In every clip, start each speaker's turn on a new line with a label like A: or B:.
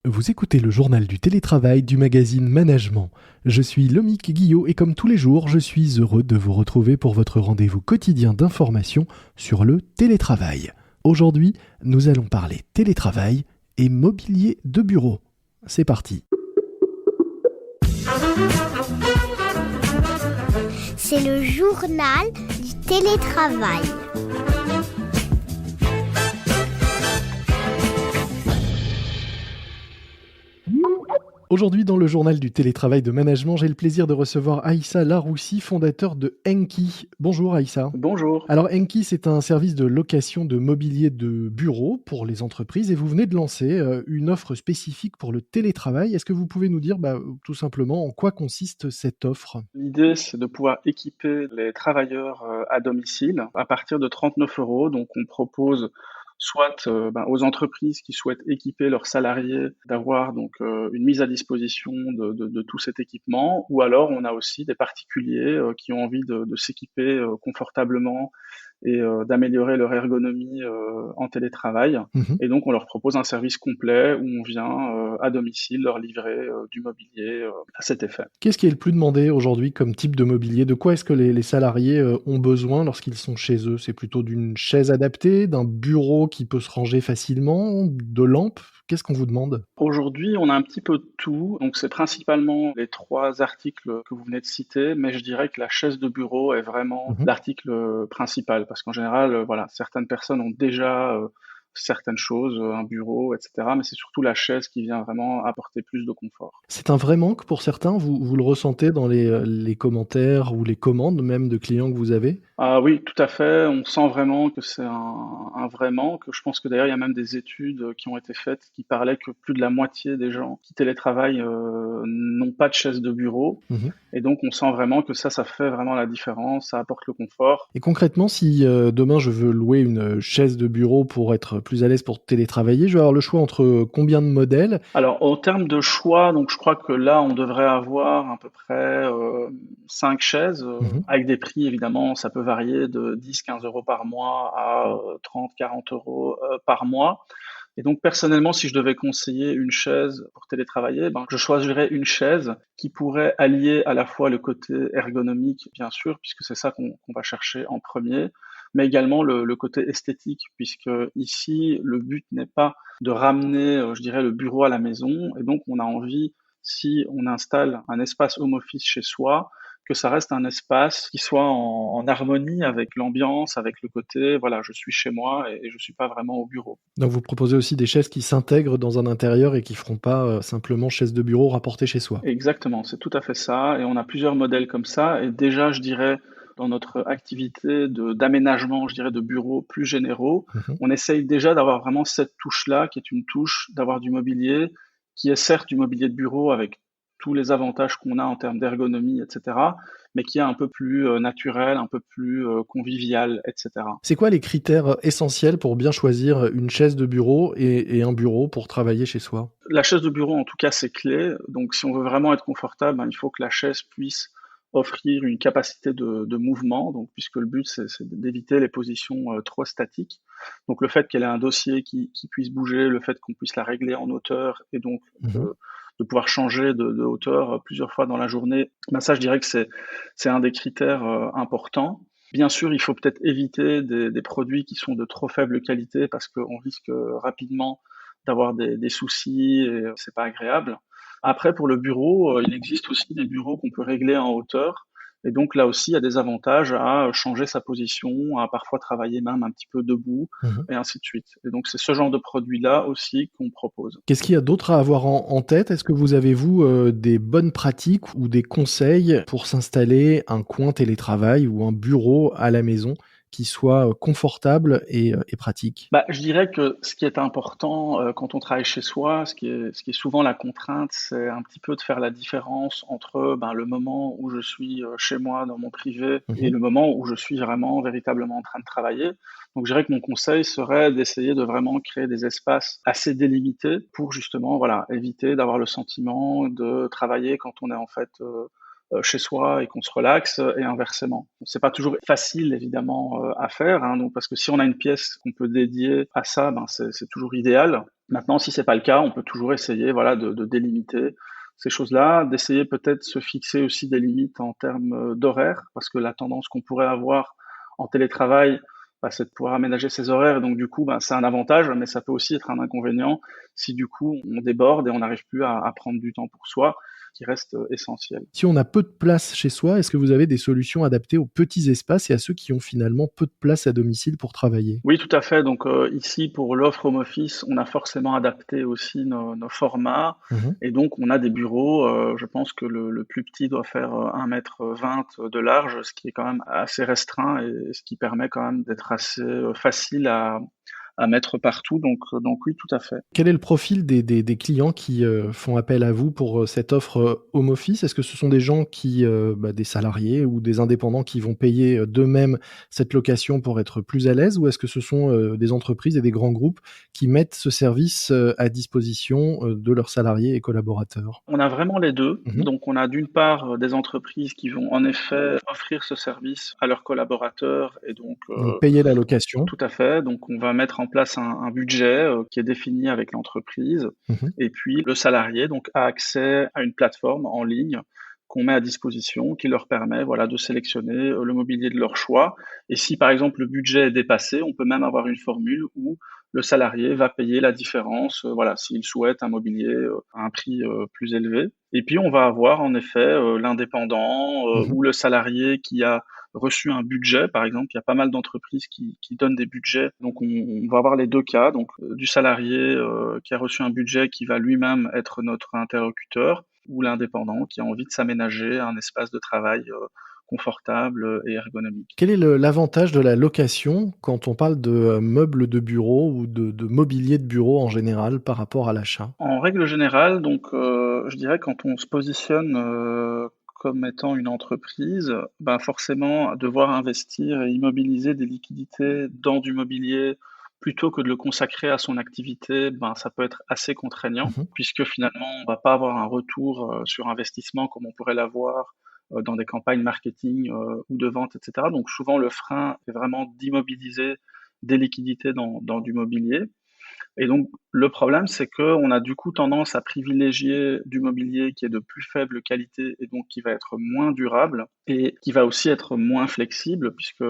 A: Vous écoutez le journal du télétravail du magazine Management. Je suis Lomique Guillot et comme tous les jours, je suis heureux de vous retrouver pour votre rendez-vous quotidien d'information sur le télétravail. Aujourd'hui, nous allons parler télétravail et mobilier de bureau. C'est parti.
B: C'est le journal du télétravail.
A: Aujourd'hui, dans le journal du télétravail de management, j'ai le plaisir de recevoir Aïssa Laroussi, fondateur de Enki. Bonjour Aïssa.
C: Bonjour.
A: Alors Enki, c'est un service de location de mobilier de bureau pour les entreprises et vous venez de lancer une offre spécifique pour le télétravail. Est-ce que vous pouvez nous dire tout simplement en quoi consiste cette offre ?
C: L'idée, c'est de pouvoir équiper les travailleurs à domicile à partir de 39 €. Donc, on propose soit aux entreprises qui souhaitent équiper leurs salariés d'avoir une mise à disposition de tout cet équipement, ou alors on a aussi des particuliers qui ont envie de s'équiper confortablement et d'améliorer leur ergonomie en télétravail.
A: Mhm.
C: Et donc, on leur propose un service complet où on vient à domicile leur livrer du mobilier à cet effet.
A: Qu'est-ce qui est le plus demandé aujourd'hui comme type de mobilier ? De quoi est-ce que les salariés ont besoin lorsqu'ils sont chez eux ? C'est plutôt d'une chaise adaptée, d'un bureau qui peut se ranger facilement, de lampes ? Qu'est-ce qu'on vous demande ?
C: Aujourd'hui, on a un petit peu de tout. Donc, c'est principalement les 3 articles que vous venez de citer, mais je dirais que la chaise de bureau est vraiment
A: Mhm.
C: l'article principal. Parce qu'en général, voilà, certaines personnes ont déjà certaines choses, un bureau, etc. Mais c'est surtout la chaise qui vient vraiment apporter plus de confort.
A: C'est un vrai manque pour certains, vous le ressentez dans les commentaires ou les commandes même de clients que vous avez ?
C: Ah oui, tout à fait. On sent vraiment que c'est un vrai manque. Je pense que d'ailleurs, il y a même des études qui ont été faites qui parlaient que plus de la moitié des gens qui télétravaillent n'ont pas de chaise de bureau.
A: Mhm.
C: Et donc, on sent vraiment que ça fait vraiment la différence, ça apporte le confort.
A: Et concrètement, si demain je veux louer une chaise de bureau pour être plus à l'aise pour télétravailler, je vais avoir le choix entre combien de modèles ?
C: Alors, en termes de choix, donc je crois que là, on devrait avoir à peu près 5 chaises,
A: Mhm.
C: avec des prix, évidemment, ça peut varier de 10-15 € par mois à 30-40 € par mois. Et donc, personnellement, si je devais conseiller une chaise pour télétravailler, je choisirais une chaise qui pourrait allier à la fois le côté ergonomique, bien sûr, puisque c'est ça qu'on va chercher en premier, mais également le côté esthétique, puisque ici, le but n'est pas de ramener, je dirais, le bureau à la maison. Et donc, on a envie, si on installe un espace home office chez soi, que ça reste un espace qui soit en harmonie avec l'ambiance, avec le côté, voilà, je suis chez moi et je suis pas vraiment au bureau.
A: Donc vous proposez aussi des chaises qui s'intègrent dans un intérieur et qui feront pas simplement chaise de bureau rapportée chez soi.
C: Exactement, c'est tout à fait ça. Et on a plusieurs modèles comme ça. Et déjà, je dirais, dans notre activité d'aménagement, je dirais, de bureaux plus généraux,
A: Mhm.
C: on essaye déjà d'avoir vraiment cette touche-là, qui est une touche d'avoir du mobilier, qui est certes du mobilier de bureau avec tous les avantages qu'on a en termes d'ergonomie, etc., mais qui est un peu plus naturel, un peu plus convivial, etc.
A: C'est quoi les critères essentiels pour bien choisir une chaise de bureau et un bureau pour travailler chez soi ?
C: La chaise de bureau, en tout cas, c'est clé. Donc, si on veut vraiment être confortable, il faut que la chaise puisse offrir une capacité de mouvement. Donc, puisque le but, c'est d'éviter les positions trop statiques. Donc, le fait qu'elle ait un dossier qui puisse bouger, le fait qu'on puisse la régler en hauteur et donc
A: Mhm.
C: de pouvoir changer de hauteur plusieurs fois dans la journée, ça, je dirais que c'est un des critères importants. Bien sûr, il faut peut-être éviter des produits qui sont de trop faible qualité parce qu'on risque rapidement d'avoir des soucis et c'est pas agréable. Après, pour le bureau, il existe aussi des bureaux qu'on peut régler en hauteur. Et donc là aussi, il y a des avantages à changer sa position, à parfois travailler même un petit peu debout,
A: Mhm.
C: et ainsi de suite. Et donc c'est ce genre de produit-là aussi qu'on propose.
A: Qu'est-ce qu'il y a d'autre à avoir en tête ? Est-ce que vous avez, vous, des bonnes pratiques ou des conseils pour s'installer un coin télétravail ou un bureau à la maison qui soit confortable et pratique ?
C: Je dirais que ce qui est important quand on travaille chez soi, ce qui est souvent la contrainte, c'est un petit peu de faire la différence entre le moment où je suis chez moi dans mon privé et
A: Mhm.
C: le moment où je suis vraiment véritablement en train de travailler. Donc je dirais que mon conseil serait d'essayer de vraiment créer des espaces assez délimités pour justement voilà éviter d'avoir le sentiment de travailler quand on est en fait chez soi et qu'on se relaxe et inversement. C'est pas toujours facile évidemment à faire, hein, donc parce que si on a une pièce qu'on peut dédier à ça, c'est toujours idéal. Maintenant, si c'est pas le cas, on peut toujours essayer, voilà, de délimiter ces choses-là, d'essayer peut-être se fixer aussi des limites en termes d'horaire, parce que la tendance qu'on pourrait avoir en télétravail, c'est de pouvoir aménager ses horaires. Et donc du coup, c'est un avantage, mais ça peut aussi être un inconvénient si du coup on déborde et on n'arrive plus à prendre du temps pour soi, qui reste essentiel.
A: Si on a peu de place chez soi, est-ce que vous avez des solutions adaptées aux petits espaces et à ceux qui ont finalement peu de place à domicile pour travailler?
C: Oui, tout à fait. Donc ici, pour l'offre home office, on a forcément adapté aussi nos formats.
A: Mmh.
C: Et donc, on a des bureaux. Je pense que le plus petit doit faire 1,20 m de large, ce qui est quand même assez restreint et ce qui permet quand même d'être assez facile à mettre partout. Donc oui, tout à fait.
A: Quel est le profil des clients qui font appel à vous pour cette offre home office? Est-ce que ce sont des gens qui, des salariés ou des indépendants qui vont payer d'eux-mêmes cette location pour être plus à l'aise? Ou est-ce que ce sont des entreprises et des grands groupes qui mettent ce service à disposition de leurs salariés et collaborateurs?
C: On a vraiment les deux.
A: Mmh.
C: Donc on a d'une part des entreprises qui vont en effet offrir ce service à leurs collaborateurs et donc
A: Donc payer la location.
C: tout à fait. Donc on va mettre en place un budget qui est défini avec l'entreprise.
A: Mmh.
C: Et puis le salarié donc a accès à une plateforme en ligne qu'on met à disposition, qui leur permet voilà, de sélectionner le mobilier de leur choix. Et si par exemple le budget est dépassé, on peut même avoir une formule où le salarié va payer la différence, voilà, s'il souhaite un mobilier à un prix plus élevé. Et puis on va avoir en effet l'indépendant
A: Mmh.
C: ou le salarié qui a reçu un budget, par exemple. Il y a pas mal d'entreprises qui donnent des budgets. Donc, on va avoir les deux cas. Donc, du salarié qui a reçu un budget qui va lui-même être notre interlocuteur ou l'indépendant qui a envie de s'aménager un espace de travail confortable et ergonomique.
A: Quel est l'avantage de la location quand on parle de meubles de bureau ou de mobilier de bureau en général par rapport à l'achat?
C: En règle générale, donc, je dirais quand on se positionne comme étant une entreprise, forcément devoir investir et immobiliser des liquidités dans du mobilier plutôt que de le consacrer à son activité, ça peut être assez contraignant
A: Mmh.
C: puisque finalement on va pas avoir un retour sur investissement comme on pourrait l'avoir dans des campagnes marketing ou de vente, etc. Donc souvent le frein est vraiment d'immobiliser des liquidités dans du mobilier. Et donc, le problème, c'est qu'on a du coup tendance à privilégier du mobilier qui est de plus faible qualité et donc qui va être moins durable et qui va aussi être moins flexible puisque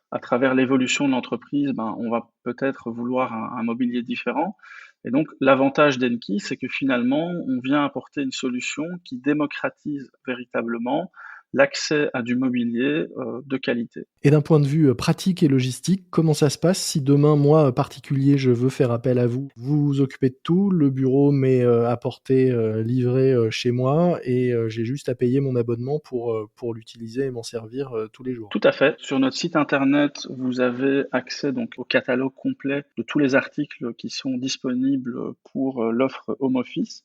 C: à travers l'évolution de l'entreprise, on va peut-être vouloir un mobilier différent. Et donc, l'avantage d'Enki, c'est que finalement, on vient apporter une solution qui démocratise véritablement l'accès à du mobilier de qualité.
A: Et d'un point de vue pratique et logistique, comment ça se passe si demain, moi, particulier, je veux faire appel à vous? Vous vous occupez de tout, le bureau m'est apporté, livré chez moi et j'ai juste à payer mon abonnement pour l'utiliser et m'en servir tous les jours.
C: Tout à fait. Sur notre site internet, vous avez accès donc au catalogue complet de tous les articles qui sont disponibles pour l'offre Home Office.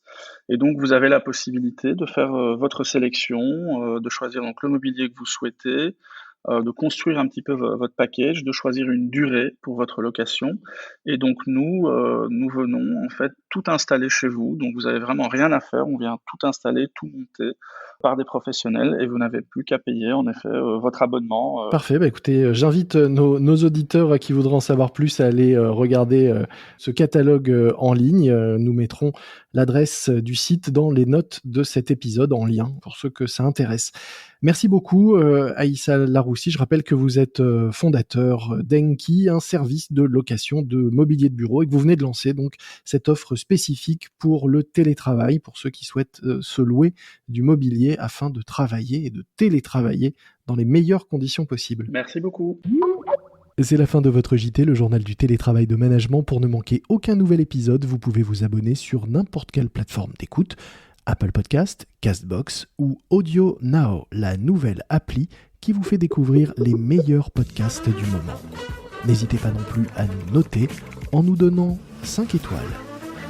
C: Et donc, vous avez la possibilité de faire votre sélection, de choisir donc le mobilier que vous souhaitez, de construire un petit peu votre package, de choisir une durée pour votre location. Et donc, nous venons en fait tout installer chez vous. Donc, vous n'avez vraiment rien à faire. On vient tout installer, tout monter par des professionnels et vous n'avez plus qu'à payer en effet votre abonnement.
A: Parfait, écoutez, j'invite nos auditeurs qui voudraient en savoir plus à aller regarder ce catalogue en ligne. Nous mettrons l'adresse du site dans les notes de cet épisode en lien pour ceux que ça intéresse. Merci beaucoup Aïssa Laroussi. Je rappelle que vous êtes fondateur d'Enki, un service de location de mobilier de bureau et que vous venez de lancer donc cette offre spécifique pour le télétravail, pour ceux qui souhaitent se louer du mobilier afin de travailler et de télétravailler dans les meilleures conditions possibles.
C: Merci beaucoup.
A: C'est la fin de votre JT, le journal du télétravail de management. Pour ne manquer aucun nouvel épisode, vous pouvez vous abonner sur n'importe quelle plateforme d'écoute, Apple Podcast, Castbox ou Audio Now, la nouvelle appli qui vous fait découvrir les meilleurs podcasts du moment. N'hésitez pas non plus à nous noter en nous donnant 5 étoiles.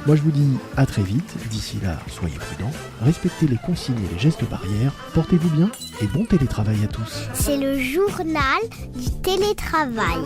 A: Moi je vous dis à très vite, d'ici là soyez prudents, respectez les consignes et les gestes barrières, portez-vous bien et bon télétravail à tous.
B: C'est le journal du télétravail.